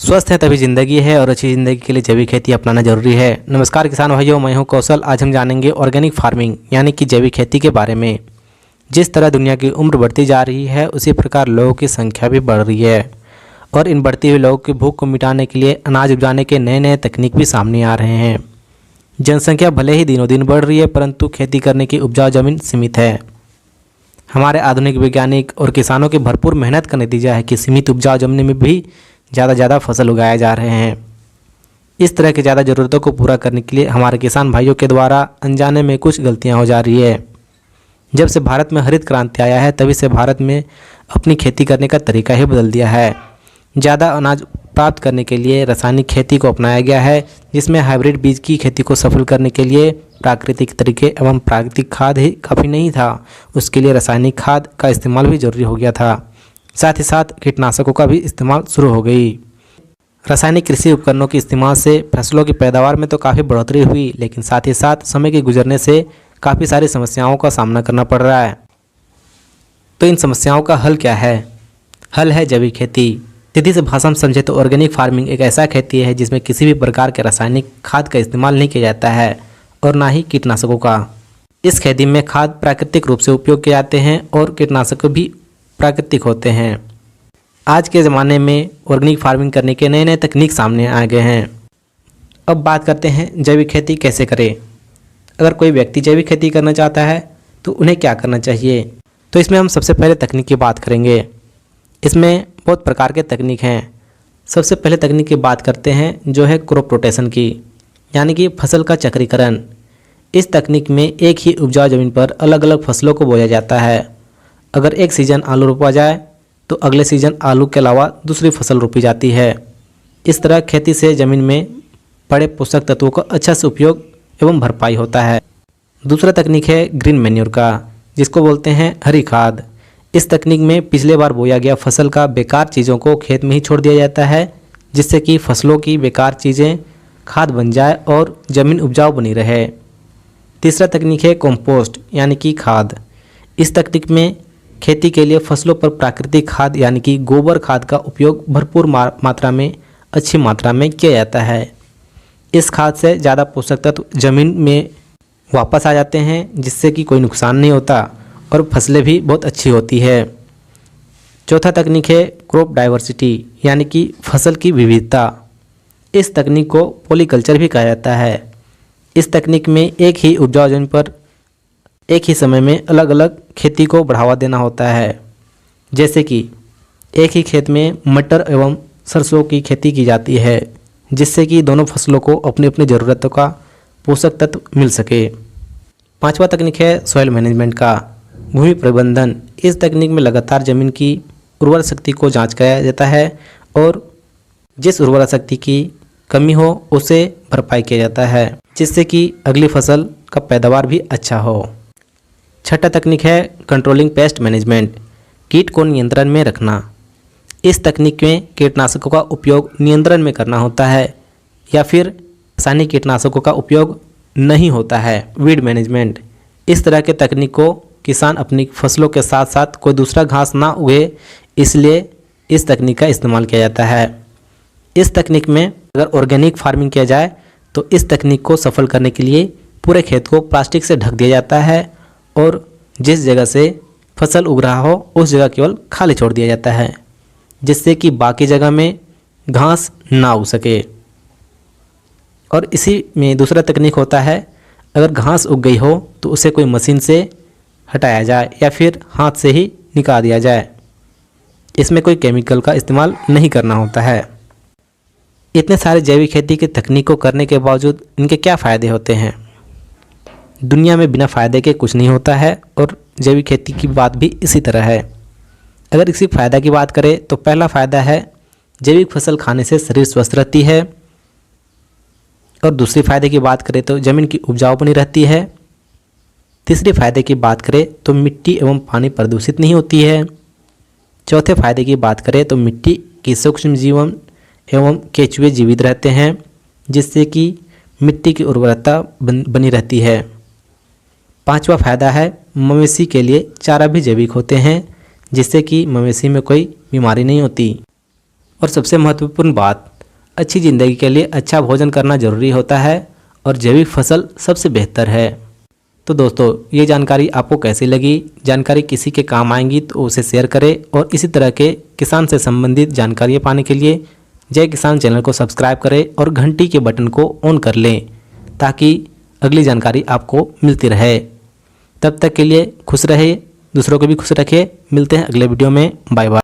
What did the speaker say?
स्वस्थ है तभी ज़िंदगी है और अच्छी ज़िंदगी के लिए जैविक खेती अपनाना जरूरी है। नमस्कार किसान भाइयों, मैं हूं कौशल। आज हम जानेंगे ऑर्गेनिक फार्मिंग यानी कि जैविक खेती के बारे में। जिस तरह दुनिया की उम्र बढ़ती जा रही है उसी प्रकार लोगों की संख्या भी बढ़ रही है और इन बढ़ती हुई लोगों की भूख को मिटाने के लिए अनाज उपजाने के नए नए तकनीक भी सामने आ रहे हैं। जनसंख्या भले ही दिनों दिन बढ़ रही है परंतु खेती करने की उपजाऊ जमीन सीमित है। हमारे आधुनिक वैज्ञानिक और किसानों की भरपूर मेहनत का नतीजा है कि सीमित उपजाऊ जमीन में भी ज़्यादा फसल उगाए जा रहे हैं। इस तरह की ज़्यादा ज़रूरतों को पूरा करने के लिए हमारे किसान भाइयों के द्वारा अनजाने में कुछ गलतियां हो जा रही है। जब से भारत में हरित क्रांति आया है तभी से भारत में अपनी खेती करने का तरीका ही बदल दिया है। ज़्यादा अनाज प्राप्त करने के लिए रासायनिक खेती को अपनाया गया है, जिसमें हाइब्रिड बीज की खेती को सफल करने के लिए प्राकृतिक तरीके एवं प्राकृतिक खाद ही काफ़ी नहीं था, उसके लिए रासायनिक खाद का इस्तेमाल भी जरूरी हो गया था। साथ ही साथ कीटनाशकों का भी इस्तेमाल शुरू हो गई। रासायनिक कृषि उपकरणों के इस्तेमाल से फसलों की पैदावार में तो काफ़ी बढ़ोतरी हुई, लेकिन साथ ही साथ समय के गुजरने से काफ़ी सारी समस्याओं का सामना करना पड़ रहा है। तो इन समस्याओं का हल क्या है? हल है जैविक खेती। सीधी से भाषा में समझे तो ऑर्गेनिक फार्मिंग एक ऐसा खेती है जिसमें किसी भी प्रकार के रासायनिक खाद का इस्तेमाल नहीं किया जाता है और ना ही कीटनाशकों का। इस खेती में खाद प्राकृतिक रूप से उपयोग किए जाते हैं और कीटनाशक भी प्राकृतिक होते हैं। आज के ज़माने में ऑर्गेनिक फार्मिंग करने के नए नए तकनीक सामने आ गए हैं। अब बात करते हैं जैविक खेती कैसे करें। अगर कोई व्यक्ति जैविक खेती करना चाहता है तो उन्हें क्या करना चाहिए? तो इसमें हम सबसे पहले तकनीक की बात करेंगे। इसमें बहुत प्रकार के तकनीक हैं। सबसे पहले तकनीक की बात करते हैं जो है क्रॉप रोटेशन की, यानी कि फसल का चक्रीकरण। इस तकनीक में एक ही उपजाऊ जमीन पर अलग अलग फसलों को बोया जाता है। अगर एक सीज़न आलू रोपा जाए तो अगले सीज़न आलू के अलावा दूसरी फसल रोपी जाती है। इस तरह खेती से ज़मीन में पड़े पोषक तत्वों का अच्छा से उपयोग एवं भरपाई होता है। दूसरा तकनीक है ग्रीन मैन्योर का, जिसको बोलते हैं हरी खाद। इस तकनीक में पिछले बार बोया गया फसल का बेकार चीज़ों को खेत में ही छोड़ दिया जाता है, जिससे कि फसलों की बेकार चीज़ें खाद बन जाए और ज़मीन उपजाऊ बनी रहे। तीसरा तकनीक है कंपोस्ट यानी कि खाद। इस तकनीक में खेती के लिए फसलों पर प्राकृतिक खाद यानी कि गोबर खाद का उपयोग भरपूर मात्रा में अच्छी मात्रा में किया जाता है। इस खाद से ज़्यादा पोषक तत्व जमीन में वापस आ जाते हैं, जिससे कि कोई नुकसान नहीं होता और फसलें भी बहुत अच्छी होती है। चौथा तकनीक है क्रॉप डाइवर्सिटी यानी कि फसल की विविधता। इस तकनीक को पॉलीकल्चर भी कहा जाता है। इस तकनीक में एक ही उपजाऊ जमीन पर एक ही समय में अलग अलग खेती को बढ़ावा देना होता है। जैसे कि एक ही खेत में मटर एवं सरसों की खेती की जाती है, जिससे कि दोनों फसलों को अपनी अपनी ज़रूरतों का पोषक तत्व मिल सके। पांचवा तकनीक है सॉइल मैनेजमेंट का, भूमि प्रबंधन। इस तकनीक में लगातार ज़मीन की उर्वर शक्ति को जांच किया जाता है और जिस उर्वरा शक्ति की कमी हो उसे भरपाई किया जाता है, जिससे कि अगली फसल का पैदावार भी अच्छा हो। छठा तकनीक है कंट्रोलिंग पेस्ट मैनेजमेंट, कीट को नियंत्रण में रखना। इस तकनीक में कीटनाशकों का उपयोग नियंत्रण में करना होता है या फिर रासायनिक कीटनाशकों का उपयोग नहीं होता है। वीड मैनेजमेंट, इस तरह के तकनीक को किसान अपनी फसलों के साथ साथ कोई दूसरा घास ना उगे, इसलिए इस तकनीक का इस्तेमाल किया जाता है। इस तकनीक में अगर ऑर्गेनिक फार्मिंग किया जाए तो इस तकनीक को सफल करने के लिए पूरे खेत को प्लास्टिक से ढक दिया जाता है और जिस जगह से फसल उग रहा हो उस जगह केवल खाली छोड़ दिया जाता है, जिससे कि बाकी जगह में घास ना उग सके। और इसी में दूसरा तकनीक होता है अगर घास उग गई हो तो उसे कोई मशीन से हटाया जाए या फिर हाथ से ही निकाल दिया जाए। इसमें कोई केमिकल का इस्तेमाल नहीं करना होता है। इतने सारे जैविक खेती की तकनीक को करने के बावजूद इनके क्या फ़ायदे होते हैं? दुनिया में बिना फ़ायदे के कुछ नहीं होता है और जैविक खेती की बात भी इसी तरह है। अगर इसी फ़ायदा की बात करें तो पहला फ़ायदा है जैविक फसल खाने से शरीर स्वस्थ रहती है और दूसरी फ़ायदे की बात करें तो ज़मीन की उपजाऊ बनी रहती है। तीसरे फ़ायदे की बात करें तो मिट्टी एवं पानी प्रदूषित नहीं होती है। चौथे फ़ायदे की बात करें तो मिट्टी की सूक्ष्म जीवन एवं केंचुए जीवित रहते हैं, जिससे कि मिट्टी की उर्वरता बनी रहती है। पांचवा फ़ायदा है मवेशी के लिए चारा भी जैविक होते हैं, जिससे कि मवेशी में कोई बीमारी नहीं होती। और सबसे महत्वपूर्ण बात, अच्छी ज़िंदगी के लिए अच्छा भोजन करना ज़रूरी होता है और जैविक फसल सबसे बेहतर है। तो दोस्तों, ये जानकारी आपको कैसी लगी? जानकारी किसी के काम आएंगी तो उसे शेयर करें और इसी तरह के किसान से संबंधित जानकारियाँ पाने के लिए जय किसान चैनल को सब्सक्राइब करें और घंटी के बटन को ऑन कर लें ताकि अगली जानकारी आपको मिलती रहे। तब तक के लिए खुश रहे, दूसरों को भी खुश रखें। मिलते हैं अगले वीडियो में। Bye bye.